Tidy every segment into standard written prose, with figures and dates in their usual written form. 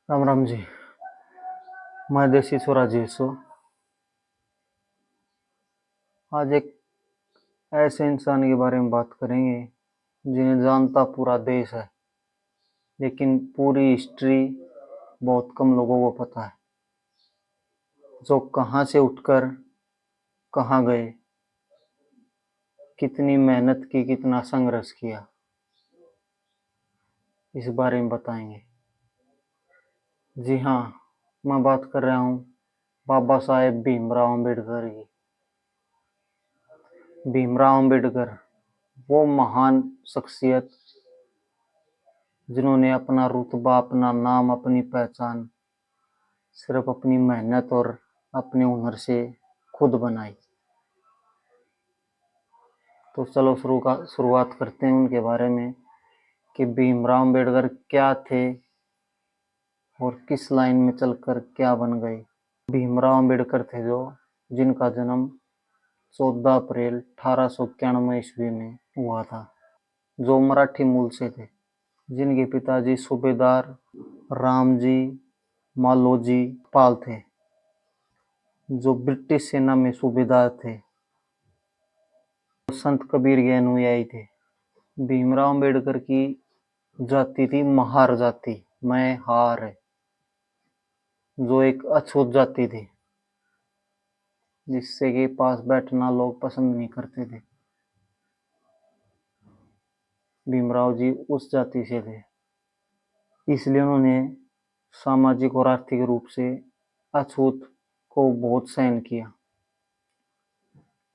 राम राम जी। मैं देसी छोरा जी सो आज एक ऐसे इंसान के बारे में बात करेंगे जिन्हें जानता पूरा देश है, लेकिन पूरी हिस्ट्री बहुत कम लोगों को पता है। जो कहाँ से उठकर कहाँ गए, कितनी मेहनत की, कितना संघर्ष किया, इस बारे में बताएंगे। जी हाँ, मैं बात कर रहा हूँ बाबा साहेब भीमराव अम्बेडकर की। भीमराव अम्बेडकर वो महान शख्सियत जिन्होंने अपना रुतबा, अपना नाम, अपनी पहचान सिर्फ अपनी मेहनत और अपने हुनर से खुद बनाई। तो चलो शुरुआत करते हैं उनके बारे में कि भीमराव अम्बेडकर क्या थे और किस लाइन में चलकर क्या बन गए। भीमराव अम्बेडकर थे जिनका जन्म 14 अप्रैल 1891 ईस्वी में हुआ था, जो मराठी मूल से थे, जिनके पिताजी सूबेदार रामजी मालोजी पाल थे, जो ब्रिटिश सेना में सूबेदार थे। संत कबीर के अनुयायी थे। भीमराव अम्बेडकर की जाति थी महार जाति, मैं हार है, जो एक अछूत जाति थी, जिससे के पास बैठना लोग पसंद नहीं करते थे। भीमराव जी उस जाति से थे, इसलिए उन्होंने सामाजिक और आर्थिक रूप से अछूत को बहुत सहन किया,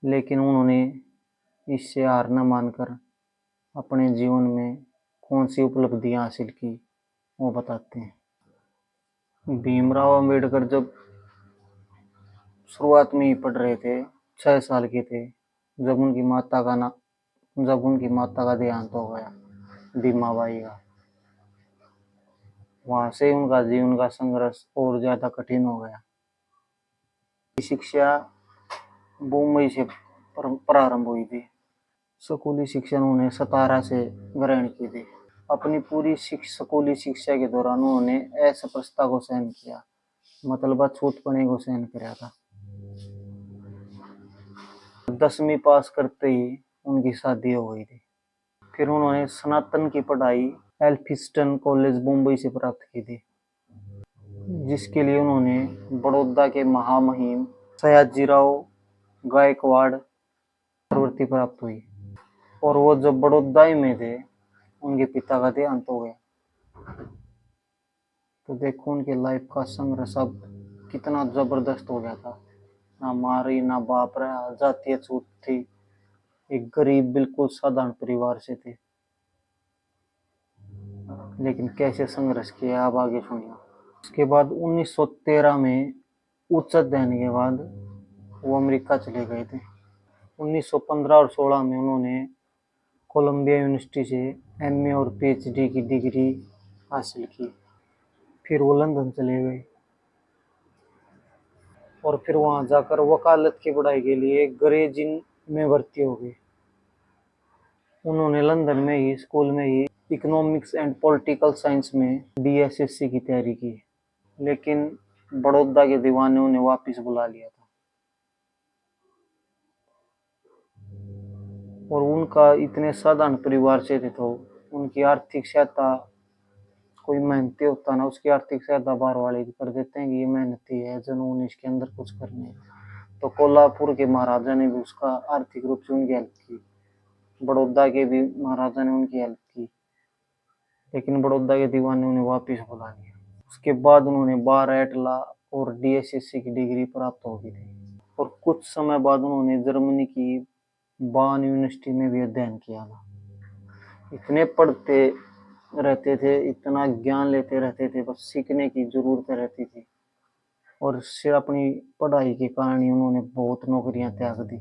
लेकिन उन्होंने इससे हार न मानकर अपने जीवन में कौन सी उपलब्धियां हासिल की वो बताते हैं। भीमराव अम्बेडकर जब शुरुआत में ही पढ़ रहे थे, 6 साल के थे, जब उनकी माता का देहांत हो गया, भीमाबाई का। वहां से उनका जीवन का संघर्ष और ज्यादा कठिन हो गया। शिक्षा मुंबई से प्रारंभ हुई थी। स्कूली शिक्षा उन्होंने 17 से ग्रहण की थी। अपनी पूरी स्कूली शिक्षा के दौरान उन्होंने अस्पृश्यता को सहन किया, मतलब छूतपने को सहन किया था। 10वीं पास करते ही उनकी शादी हो गई थी। फिर उन्होंने स्नातन की पढ़ाई एल्फिंस्टन कॉलेज मुंबई से प्राप्त की थी, जिसके लिए उन्होंने बड़ौदा के महामहिम सयाजीराव गायकवाड़ प्रवृत्ति प्राप्त हुई। और वो जब बड़ौदा में थे, उनके पिता का देहांत हो गया। तो देखो उनके लाइफ का संघर्ष अब कितना जबरदस्त हो गया था। ना मारी ना बाप रहा, जातीय छूत थी, एक गरीब बिल्कुल साधारण परिवार से थे, लेकिन कैसे संघर्ष किया अब आगे सुनिए। उसके बाद 1913 में उच्च अध्ययन के बाद वो अमेरिका चले गए थे। 1915 और 16 में उन्होंने कोलंबिया यूनिवर्सिटी से एमए और पीएचडी की डिग्री हासिल की। फिर वो लंदन चले गए और फिर वहां जाकर वकालत की पढ़ाई के लिए ग्रेज इन में भर्ती हो गए। उन्होंने लंदन में ही स्कूल में ही इकोनॉमिक्स एंड पॉलिटिकल साइंस में डीएसएससी की तैयारी की, लेकिन बड़ौदा के दीवान ने उन्हें वापस बुला लिया था। और उनका इतने साधारण परिवार से थे, तो उनकी आर्थिक सहायता, कोई मेहनती होता ना, उसकी आर्थिक सहायता बाहर वाले कर देते हैं कि ये मेहनती है, जुनून इसके अंदर कुछ करने। तो कोल्हापुर के महाराजा ने भी उसका आर्थिक रूप से उनकी हेल्प की, बड़ौदा के भी महाराजा ने उनकी हेल्प की, लेकिन बड़ौदा के दीवान ने उन्हें वापस बुला लिया। उसके बाद उन्होंने बार एट लॉ और डीएसएससी की डिग्री प्राप्त हो गई थी। और कुछ समय बाद उन्होंने जर्मनी की बान यूनिवर्सिटी में भी अध्ययन किया था। इतने पढ़ते रहते थे, इतना ज्ञान लेते रहते थे, बस सीखने की जरूरत रहती थी। और सिर्फ अपनी पढ़ाई के कारण ही उन्होंने बहुत नौकरियां त्याग दी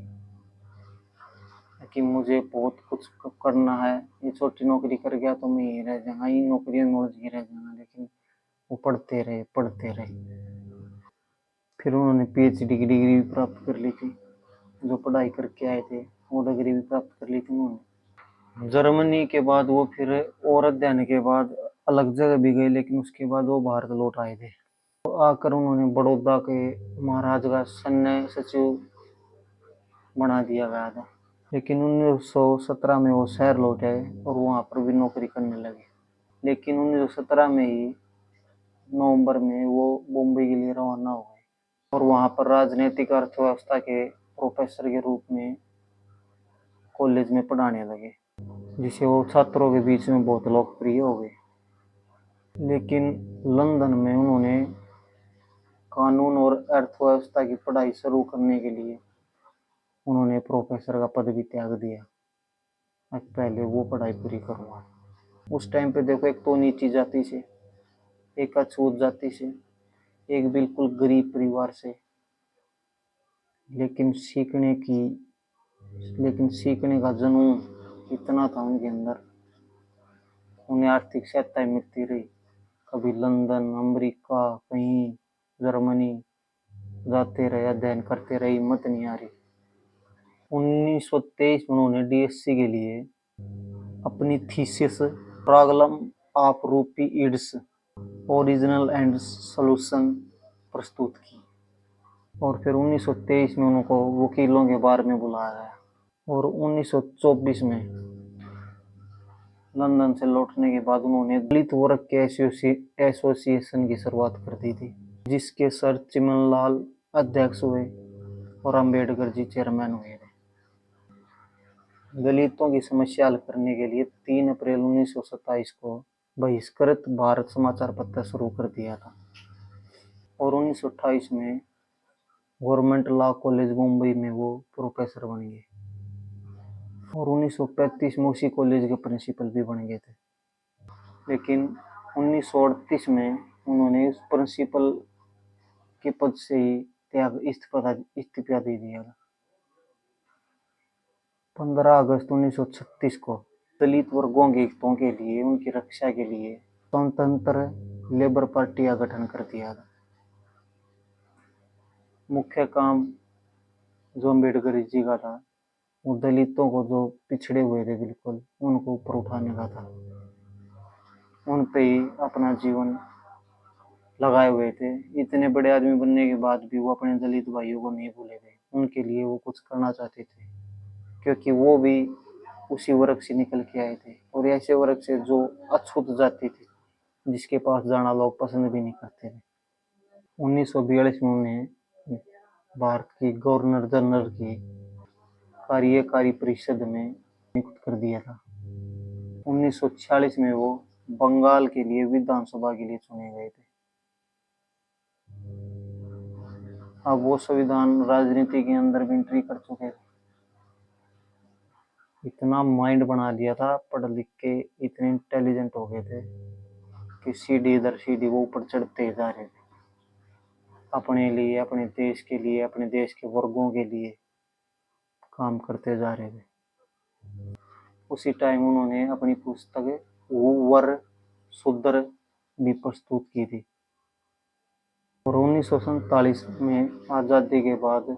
कि मुझे बहुत कुछ करना है, ये छोटी नौकरी कर गया तो मैं यहीं रह जाऊंगा, इन नौकरियों में उलझ के रह जाऊंगा। लेकिन वो पढ़ते रहे। फिर उन्होंने पीएचडी की डिग्री भी प्राप्त कर ली थी, जो पढ़ाई करके आए थे वो डिग्री भी प्राप्त कर ली थी उन्होंने। जर्मनी के बाद वो फिर और अध्ययन के बाद अलग जगह भी गए, लेकिन उसके बाद वो भारत लौट आए थे। तो आकर उन्होंने बड़ौदा के महाराज का सैन्य सचिव बना दिया गया था। लेकिन 1917 में वो शहर लौट आए और वहाँ पर भी नौकरी करने लगे। लेकिन 1917 में ही नवंबर में वो मुंबई के लिए रवाना हो गए और वहाँ पर राजनीतिक अर्थव्यवस्था के प्रोफेसर के रूप में कॉलेज में पढ़ाने लगे, जिसे वो छात्रों के बीच में बहुत लोकप्रिय हो गए। लेकिन लंदन में उन्होंने कानून और अर्थव्यवस्था की पढ़ाई शुरू करने के लिए उन्होंने प्रोफेसर का पद भी त्याग दिया। अब पहले वो पढ़ाई पूरी करूँगा। उस टाइम पे देखो, एक तो नीची जाति से, एक अछूत जाति से, एक बिल्कुल गरीब परिवार से, लेकिन सीखने का जुनून इतना था उनके अंदर। उन्हें आर्थिक सहायता मिलती रही, कभी लंदन, अमेरिका, कहीं जर्मनी जाते रहे, अध्ययन करते रहे, हिम्मत नहीं आ रही। 1923 में उन्होंने डीएससी के लिए अपनी थीसिस प्रॉब्लम ऑफ रूपीइड्स ओरिजिनल एंड सॉल्यूशन प्रस्तुत की और फिर 1923 में उनको वकीलों के बार में बुलाया गया और 1924 में लंदन से लौटने के बाद उन्होंने दलित वर्ग के एसोसिएशन की शुरुआत कर दी थी, जिसके सर चिमनलाल अध्यक्ष हुए और अंबेडकर जी चेयरमैन हुए थे। दलितों की समस्या हल करने के लिए 3 अप्रैल 1927 को बहिष्कृत भारत समाचार पत्र शुरू कर दिया था और 1928 में गवर्नमेंट लॉ कॉलेज मुंबई में वो प्रोफेसर बन गए और 1935 में उसी कॉलेज के प्रिंसिपल भी बन गए थे। लेकिन 1938 में उन्होंने उस प्रिंसिपल के पद से ही इस्तीफा दे दिया था। 15 अगस्त 1936 को दलित वर्गों के हितों के लिए, उनकी रक्षा के लिए स्वतंत्र लेबर पार्टी का गठन कर दिया था। मुख्य काम जो अम्बेडकर जी का था, वो दलितों को, जो पिछड़े हुए थे बिल्कुल, उनको ऊपर उठाने का था। उन पे ही अपना जीवन लगाए हुए थे। इतने बड़े आदमी बनने के बाद भी वो अपने दलित भाइयों को नहीं भूले थे। उनके लिए वो कुछ करना चाहते थे, क्योंकि वो भी उसी वर्ग से निकल के आए थे और ऐसे वर्ग से जो अछूत जाति थी, जिसके पास जाना लोग पसंद भी नहीं करते थे। 1942 में उन्हें भारत की गवर्नर जनरल की कार्यकारी परिषद में नियुक्त कर दिया था। 1946 में वो बंगाल के लिए विधानसभा के लिए चुने गए थे। अब वो संविधान राजनीति के अंदर भी एंट्री कर चुके थे। इतना माइंड बना दिया था, पढ़ लिख के इतने इंटेलिजेंट हो गए थे कि सीढ़ी दर सीढ़ी वो ऊपर चढ़ते जा रहे थे। अपने लिए, अपने देश के लिए, अपने देश के वर्गों के लिए काम करते जा रहे थे। उसी टाइम उन्होंने अपनी पुस्तक वर शूद्र भी प्रस्तुत की थी और 1947 में आज़ादी के बाद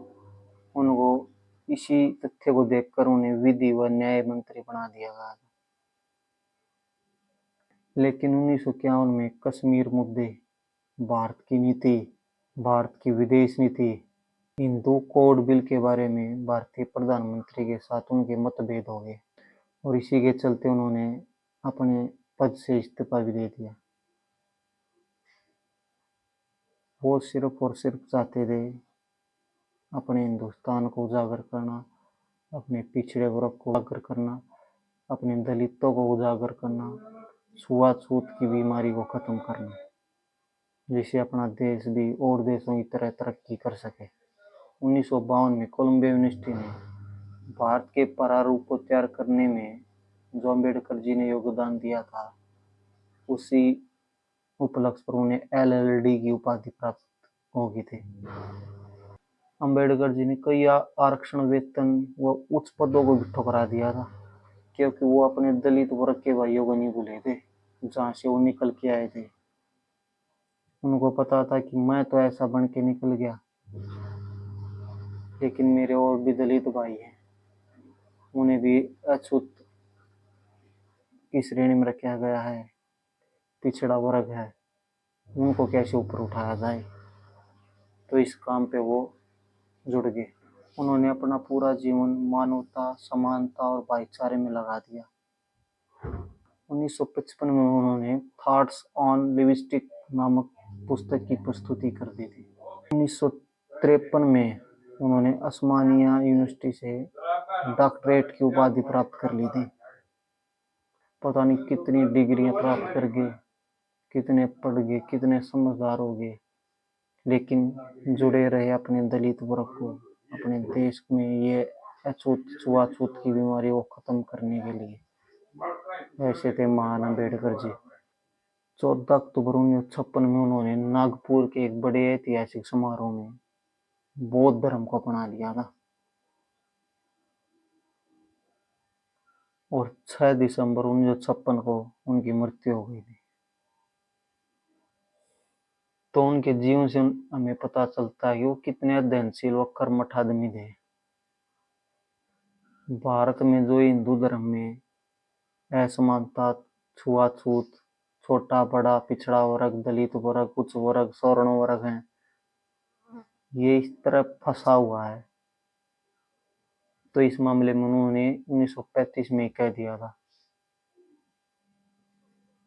उनको इसी तथ्य को देखकर उन्हें विधि व न्याय मंत्री बना दिया गया था। लेकिन 1951 में कश्मीर मुद्दे, भारत की नीति, भारत की विदेश नीति, हिंदू कोड बिल के बारे में भारतीय प्रधानमंत्री के साथ उनके मतभेद हो गए और इसी के चलते उन्होंने अपने पद से इस्तीफा भी दे दिया। वो सिर्फ और सिर्फ चाहते थे अपने हिंदुस्तान को उजागर करना, अपने पिछड़े वर्ग को उजागर करना, अपने दलितों को उजागर करना, छुआछूत की बीमारी को खत्म करना, जिससे अपना देश भी और देशों की तरह तरक्की कर सके। 1952 में कोलंबिया यूनिवर्सिटी ने भारत के प्रारूप को तैयार करने में जो अम्बेडकर जी ने योगदान दिया था, उसी उपलक्ष्य पर उन्हें LLD की उपाधि प्राप्त हो गई थी। अम्बेडकर जी ने कई आरक्षण, वेतन व उच्च पदों को भी ठुकरा दिया था, क्योंकि वो अपने दलित वर्ग के भाइयों को नहीं भूले थे, जहाँ से वो निकल के आए थे। उनको पता था कि मैं तो ऐसा बन के निकल गया, लेकिन मेरे और भी दलित भाई हैं, उन्हें भी अछूत की श्रेणी में रखा गया है। पिछड़ा वर्ग है उनको कैसे ऊपर उठाया जाए। तो इस काम पे वो जुड़ गए। उन्होंने अपना पूरा जीवन मानवता, समानता और भाईचारे में लगा दिया। 1955 में उन्होंने थॉट्स ऑन लिविस्टिक नामक पुस्तक की प्रस्तुति कर दी थी। 1953 में उन्होंने उस्मानिया यूनिवर्सिटी से डॉक्टरेट की उपाधि प्राप्त कर ली थी। पता नहीं कितनी डिग्रियां प्राप्त कर गए, कितने पढ़ गए, कितने समझदार हो गए, लेकिन जुड़े रहे अपने दलित वर्ग को, अपने देश में ये छुआछूत की बीमारी को खत्म करने के लिए। ऐसे थे महान अम्बेडकर जी। 14 अक्टूबर 1956 में उन्होंने नागपुर के एक बड़े ऐतिहासिक समारोह में बौद्ध धर्म को अपना लिया था और 6 दिसंबर 1956 को उनकी मृत्यु हो गई थी। तो उनके जीवन से हमें पता चलता है कि वो कितने अध्ययनशील व कर्मठ आदमी थे। भारत में जो हिंदू धर्म में असमानता, छुआछूत, छोटा बड़ा, पिछड़ा वर्ग, दलित वर्ग, उच्च वर्ग, सवर्ण वर्ग है, ये इस तरह फंसा हुआ है। तो इस मामले में उन्होंने 1935 में कह दिया था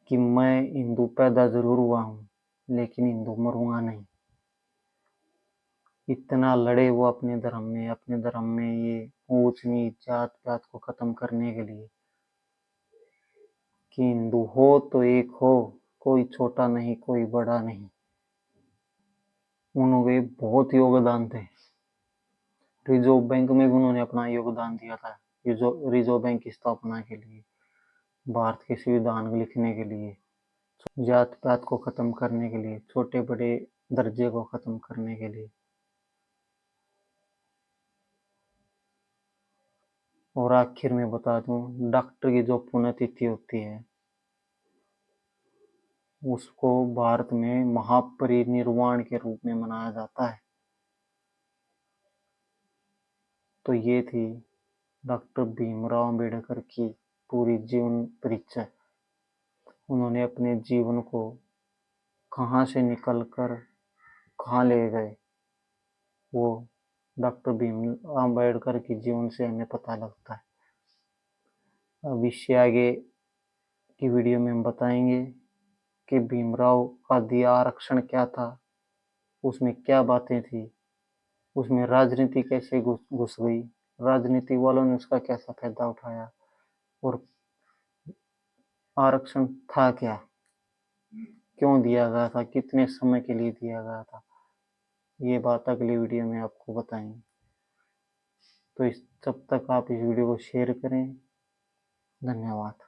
कि मैं हिंदू पैदा जरूर हुआ हूँ लेकिन हिंदू मरूंगा नहीं। इतना लड़े वो अपने धर्म में ये ऊंच नीच, जात पात को खत्म करने के लिए कि हिंदू हो तो एक हो, कोई छोटा नहीं, कोई बड़ा नहीं। उन्होंने बहुत योगदान थे। रिजर्व बैंक में भी उन्होंने अपना योगदान दिया था। रिजर्व बैंक की स्थापना के लिए, भारत के संविधान लिखने के लिए, जात पात को खत्म करने के लिए, छोटे बड़े दर्जे को खत्म करने के लिए। और आखिर में बता दूं, डॉक्टर की जो पुण्यतिथि होती है उसको भारत में महापरिनिर्वाण के रूप में मनाया जाता है। तो ये थी डॉक्टर भीमराव अंबेडकर की पूरी जीवन परिचय। उन्होंने अपने जीवन को कहाँ से निकलकर कहाँ ले गए, वो डॉक्टर भीमराव अंबेडकर के जीवन से हमें पता लगता है। अब इससे आगे की वीडियो में हम बताएंगे कि भीमराव का दिया आरक्षण क्या था, उसमें क्या बातें थी, उसमें राजनीति कैसे घुस गई, राजनीति वालों ने उसका कैसा फायदा उठाया, और आरक्षण था क्या, क्यों दिया गया था, कितने समय के लिए दिया गया था। ये बात अगली वीडियो में आपको बताएंगे। तो जब तक आप इस वीडियो को शेयर करें। धन्यवाद।